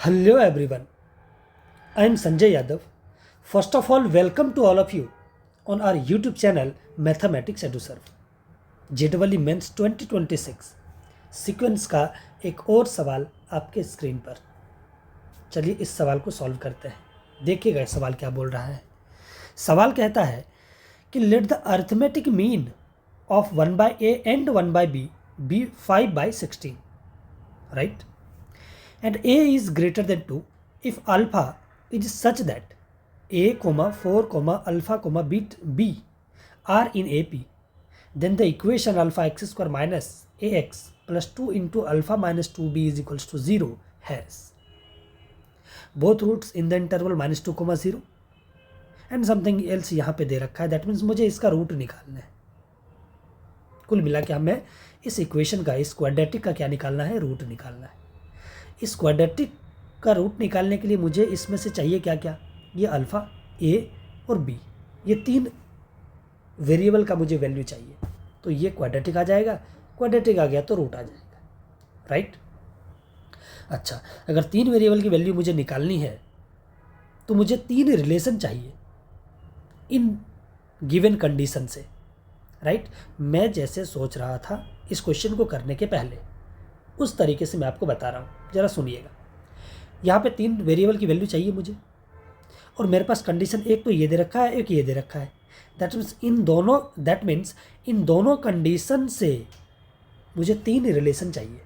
Hello everyone, I am Sanjay Yadav. First of all, welcome to all of you on our YouTube channel Mathematics EduServe. JEE Mains 2026 sequence का एक और सवाल आपके screen पर। चलिए इस सवाल को सॉल्व करते हैं। देखिएगा सवाल क्या बोल रहा है। सवाल कहता है कि let the arithmetic mean of 1/a and 1/b be 5/16, right? And a is greater than 2 if alpha is such that a, 4, alpha, b are in AP, then the equation alpha x square minus ax plus 2 into alpha minus 2b is equals to 0 has both roots in the interval -2, 0 and something else यहाँ पे दे रखा है। That means मुझे इसका root निकालना है। कुल मिला के हमें इस इक्वेशन का, इस क्वाड्रेटिक का क्या निकालना है, रूट निकालना है। इस क्वाड्रेटिक का रूट निकालने के लिए मुझे इसमें से चाहिए क्या क्या, ये अल्फ़ा, ए और बी, ये तीन वेरिएबल का मुझे वैल्यू चाहिए। तो ये क्वाड्रेटिक आ जाएगा, क्वाड्रेटिक आ गया तो रूट आ जाएगा, राइट। अच्छा, अगर तीन वेरिएबल की वैल्यू मुझे निकालनी है तो मुझे तीन रिलेशन चाहिए इन गिवन कंडीशन से, राइट। मैं जैसे सोच रहा था इस क्वेश्चन को करने के पहले, उस तरीके से मैं आपको बता रहा हूँ, ज़रा सुनिएगा। यहाँ पे तीन वेरिएबल की वैल्यू चाहिए मुझे और मेरे पास कंडीशन एक तो ये दे रखा है, एक ये दे रखा है। दैट मीन्स इन दोनों कंडीशन से मुझे तीन रिलेशन चाहिए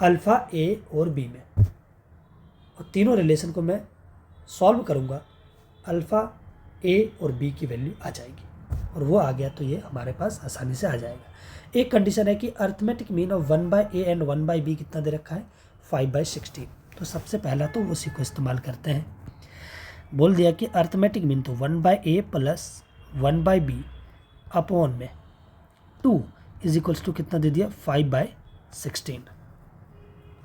अल्फ़ा, ए और बी में, और तीनों रिलेशन को मैं सॉल्व करूँगा, अल्फ़ा, ए और बी की वैल्यू आ जाएगी, और वो आ गया तो ये हमारे पास आसानी से आ जाएगा। एक कंडीशन है कि arithmetic mean of 1/a and 1/b कितना दे रखा है, 5/16। तो सबसे पहला तो उसी को इस्तेमाल करते हैं। बोल दिया कि अरिथमेटिक मीन तो 1/a प्लस 1/b अपॉन में 2 इज इक्वल्स टू कितना दे दिया, 5/16,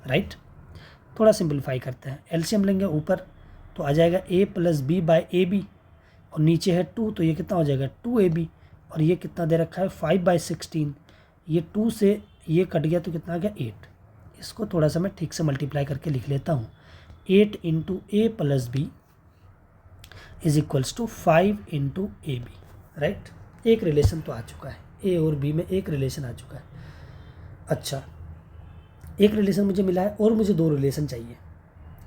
राइट। थोड़ा सिंप्लीफाई करते हैं, एलसीएम लेंगे ऊपर तो आ जाएगा a प्लस b/ab और नीचे है 2, तो ये कितना हो जाएगा 2ab, और ये कितना दे रखा है 5/16। ये 2 से ये कट गया तो कितना आ गया 8। इसको थोड़ा सा मैं ठीक से मल्टीप्लाई करके लिख लेता हूँ। 8 into A plus B is equals to 5 into A B, right. एक रिलेशन तो आ चुका है, ए और बी में एक रिलेशन आ चुका है। अच्छा, एक रिलेशन मुझे मिला है और मुझे दो रिलेशन चाहिए।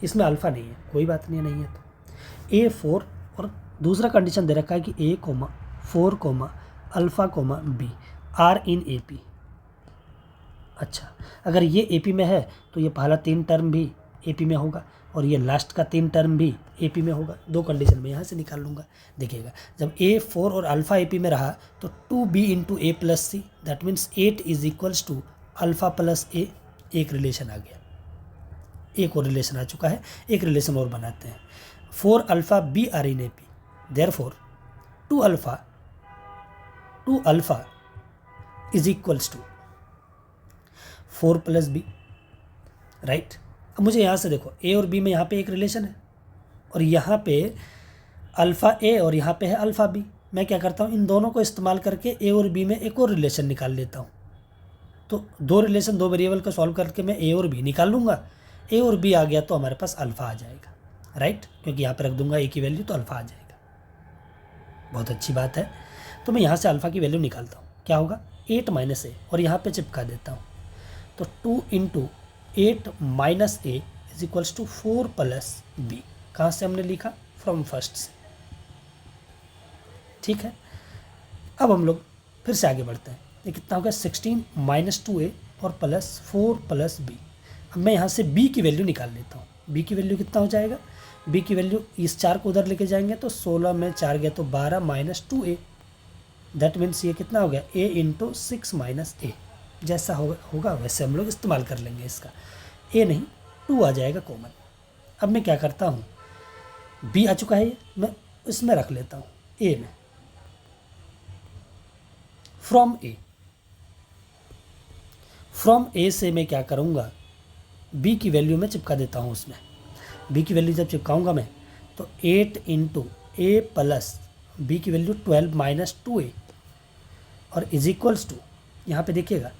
इसमें अल्फ़ा नहीं है, कोई बात नहीं है तो ए 4 और दूसरा कंडीशन दे रखा है कि A, 4, alpha, B are in A P. अच्छा, अगर ये ए पी में है तो ये पहला 3 टर्म भी ए पी में होगा और ये लास्ट का 3 टर्म भी ए पी में होगा। दो कंडीशन में यहाँ से निकाल लूँगा। देखिएगा, जब ए 4 और अल्फ़ा ए पी में रहा तो 2b into A plus C, that means 8 is equals to alpha plus a. एक रिलेशन आ गया, एक और रिलेशन आ चुका है। एक रिलेशन और बनाते हैं, 4 alpha B are in A P, therefore 2 alpha is equals to 4 plus B, right. अब मुझे यहाँ से देखो, ए और बी में यहाँ पे एक रिलेशन है और यहाँ पे अल्फ़ा ए और यहाँ पे है अल्फ़ा बी। मैं क्या करता हूँ, इन दोनों को इस्तेमाल करके ए और बी में एक और रिलेशन निकाल लेता हूँ। तो दो रिलेशन, दो वेरिएबल को सॉल्व करके मैं ए और बी निकाल लूँगा। ए और बी आ गया तो हमारे पास अल्फ़ा आ जाएगा, राइट, क्योंकि यहाँ पर रख दूंगा ए की वैल्यू तो अल्फ़ा आ जाएगा। बहुत अच्छी बात है। तो मैं यहाँ से अल्फ़ा की वैल्यू निकालता हूँ, क्या होगा 8 माइनस ए, और यहाँ पे चिपका देता हूँ। तो 2 into 8 minus A is equals to 4 plus B. कहाँ से हमने लिखा, फ्रॉम फर्स्ट से, ठीक है। अब हम लोग फिर से आगे बढ़ते हैं। ये कितना हो गया 16 माइनस 2a और प्लस 4 प्लस बी। अब मैं यहाँ से b की वैल्यू निकाल लेता हूँ। b की वैल्यू कितना हो जाएगा, b की वैल्यू इस 4 को उधर लेके जाएंगे तो 16 में 4 गया तो 12 माइनस 2a, दैट मीन्स ये कितना हो गया a इंटू 6 माइनस a। जैसा होगा वैसे हम लोग इस्तेमाल कर लेंगे इसका। a नहीं 2 आ जाएगा कॉमन। अब मैं क्या करता हूँ, b आ चुका है, ये मैं इसमें रख लेता हूँ a में, फ्रॉम ए से मैं क्या करूँगा, b की वैल्यू में चिपका देता हूँ उसमें। b की वैल्यू जब चिपकाऊँगा मैं तो 8 इंटू ए प्लस बी की वैल्यू 12 माइनस 2a और इज इक्वल्स टू, यहाँ पे देखिएगा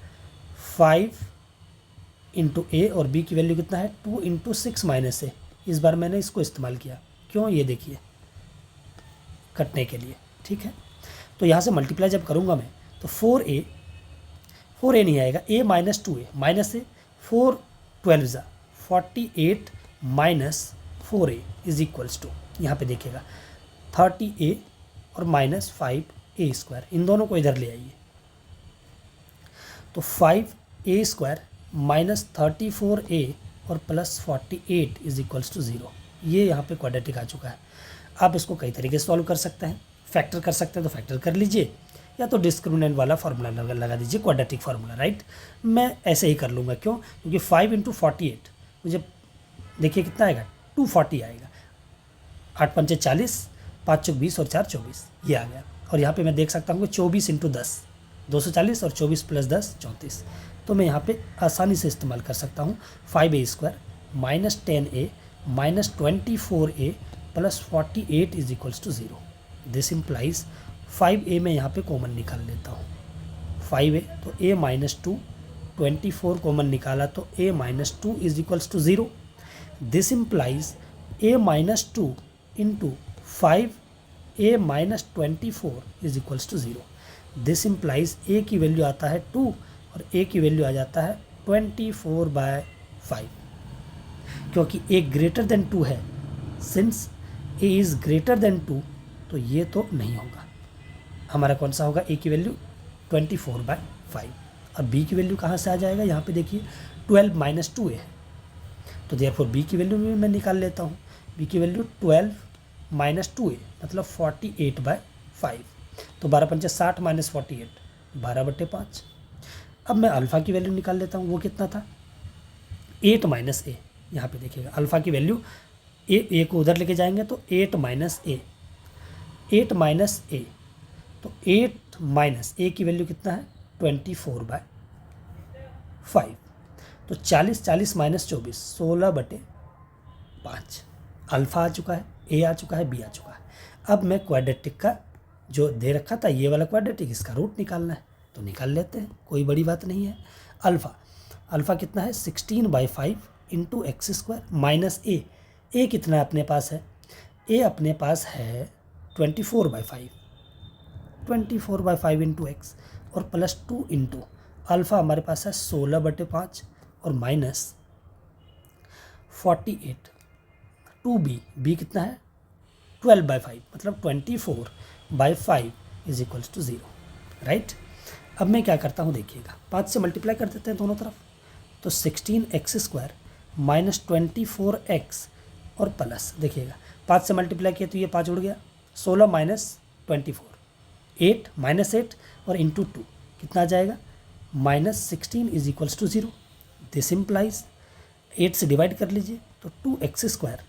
5 इंटू ए, और बी की वैल्यू कितना है 2 इंटू 6 माइनस ए। इस बार मैंने इसको इस्तेमाल किया, क्यों, ये देखिए, कटने के लिए, ठीक है। तो यहाँ से मल्टीप्लाई जब करूँगा मैं तो 4a नहीं आएगा, a माइनस 2a माइनस ए, 4 12 ज़ा 48 minus 4a is equals to, यहाँ पे देखिएगा 30a और माइनस 5a स्क्वायर, इन दोनों को इधर ले आइए तो 5a स्क्वायर माइनस 34a और प्लस 48 इज इक्वल्स टू 0। ये यहाँ पे क्वाड्रेटिक आ चुका है। आप इसको कई तरीके से सॉल्व कर सकते हैं, फैक्टर कर सकते हैं तो फैक्टर कर लीजिए, या तो डिस्क्रिमिनेंट वाला फार्मूला लगा दीजिए, क्वाड्रेटिक फार्मूला, राइट। मैं ऐसे ही कर लूँगा, क्यों, क्योंकि 5 इंटू 48 मुझे देखिए कितना आएगा 240 आएगा, 8 पंचे 40, 5 चौक 20 और 4 24, ये आ गया। और यहाँ पे मैं देख सकता हूँ कि 24 इंटू 10 240 और 24 प्लस 10 34, तो मैं यहाँ पे आसानी से इस्तेमाल कर सकता हूँ 5a square minus 10a minus 24a plus 48 is equals to 0। This implies 5a में यहाँ पे कॉमन निकाल लेता हूँ, 5a तो a माइनस 2, 24 कॉमन निकाला तो a minus 2 is equals to 0। This implies a minus 2 into 5a minus 24 is equals to 0। This implies a की वैल्यू आता है 2 और a की वैल्यू आ जाता है 24/5, क्योंकि a ग्रेटर देन 2 है। Since a is greater than 2 तो ये तो नहीं होगा, हमारा कौन सा होगा, a की वैल्यू 24/5। अब b की वैल्यू कहाँ से आ जाएगा, यहाँ पे देखिए 12 माइनस 2a है, तो देयरफॉर b की वैल्यू भी मैं निकाल लेता हूँ। b की वैल्यू 12 माइनस 2a मतलब 48/5, तो 12 पंचे 60 माइनस 48 12/5। अब मैं अल्फ़ा की वैल्यू निकाल लेता हूँ, वो कितना था 8 माइनस ए, यहाँ पे देखिएगा अल्फ़ा की वैल्यू ए को उधर लेके जाएंगे तो 8 माइनस ए, 8 माइनस ए, तो 8 माइनस ए की वैल्यू कितना है 24/5, तो 40 माइनस 24 16/5। अल्फ़ा आ चुका है, ए आ चुका है, बी आ चुका है। अब मैं क्वाड्रेटिक का जो दे रखा था ये वाला क्वाड्रेटिक, इसका रूट निकालना है तो निकाल लेते हैं, कोई बड़ी बात नहीं है। अल्फ़ा कितना है 16/5 इंटू एक्स स्क्वायर माइनस ए कितना अपने पास है, ए अपने पास है 24/5 इंटू एक्स और प्लस 2 इंटू अल्फ़ा हमारे पास है 16/5 और माइनस 48 2b कितना है 12/5 मतलब 24/5 इज इक्वल्स टू 0, राइट। अब मैं क्या करता हूँ देखिएगा, 5 से मल्टीप्लाई कर देते हैं दोनों तरफ, तो 16x स्क्वायर माइनस 24x और प्लस देखिएगा 5 से मल्टीप्लाई किया तो ये 5 उड़ गया, 16 माइनस 24 8 माइनस 8 और इंटू 2 कितना आ जाएगा -16 is equals to 0। This implies 8 से डिवाइड कर लीजिए तो 2x स्क्वायर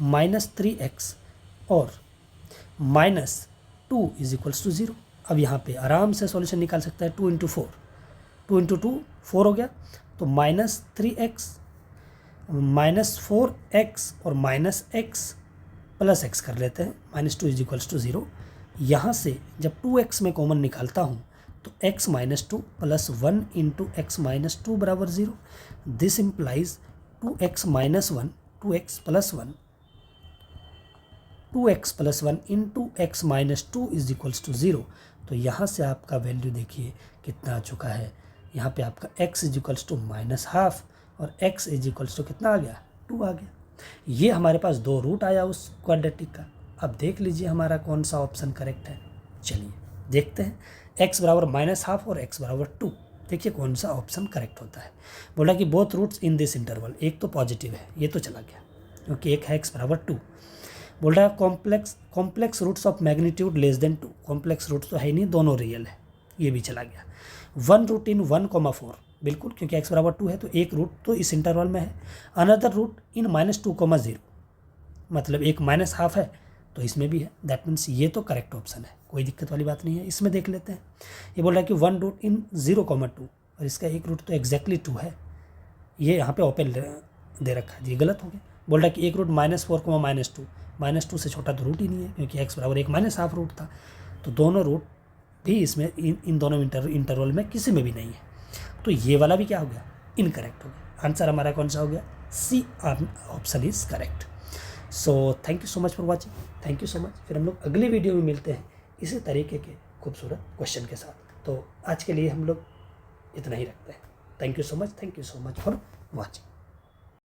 माइनस 3x और माइनस 2 इज इक्वल्स टू 0। अब यहाँ पे आराम से सॉल्यूशन निकाल सकता है 2 इंटू 4 4 हो गया, तो माइनस 3x माइनस 4x और माइनस x प्लस x कर लेते हैं, -2 इज इक्वल्स टू 0। यहाँ से जब 2x में कॉमन निकालता हूँ तो x minus 2 plus 1 into x minus 2 बराबर 0। This implies 2x minus 1 2x plus 1 into x minus 2 is equals to 0। तो यहाँ से आपका वैल्यू देखिए कितना आ चुका है, यहाँ पे आपका x इज इक्वल्स टू -12 और x इज इक्वल्स टू कितना आ गया 2 आ गया। ये हमारे पास 2 रूट आया उस क्वाड्रेटिक का। अब देख लीजिए हमारा कौन सा ऑप्शन करेक्ट है, चलिए देखते हैं। x बराबर -12 और x बराबर 2, देखिए कौन सा ऑप्शन करेक्ट होता है। बोला कि both roots in this interval, एक तो पॉजिटिव है, ये तो चला गया क्योंकि एक है x बराबर 2। बोल रहा है complex roots of magnitude less than 2, complex roots तो है ही नहीं, दोनों रियल है, ये भी चला गया। 1 रूट इन 1,4 बिल्कुल, क्योंकि x बराबर 2 है तो एक रूट तो इस इंटरवल में है। अनदर रूट इन -2,0 मतलब एक -12 है तो इसमें भी है, दैट मीन्स ये तो करेक्ट ऑप्शन है, कोई दिक्कत वाली बात नहीं है। इसमें देख लेते हैं, ये बोल रहा है कि 1 रूट इन 0,2 और इसका एक रूट तो एग्जैक्टली 2 है, ये यहाँ पे ओपन दे रखा है, ये गलत हो गया। बोल रहा है कि एक रूट -4, -2 से छोटा तो रूट ही नहीं है क्योंकि x बराबर एक -12 रूट था, तो दोनों रूट भी इसमें इन दोनों इंटरवल में किसी में भी नहीं है, तो ये वाला भी क्या हो गया इनकरेक्ट हो गया। आंसर हमारा कौन सा हो गया? C option is correct. So thank you so much for watching, thank you so much. फिर हम लोग अगले वीडियो में मिलते हैं इसी तरीके के खूबसूरत क्वेश्चन के साथ। तो आज के लिए हम लोग इतना ही रखते हैं। Thank you so much for watching.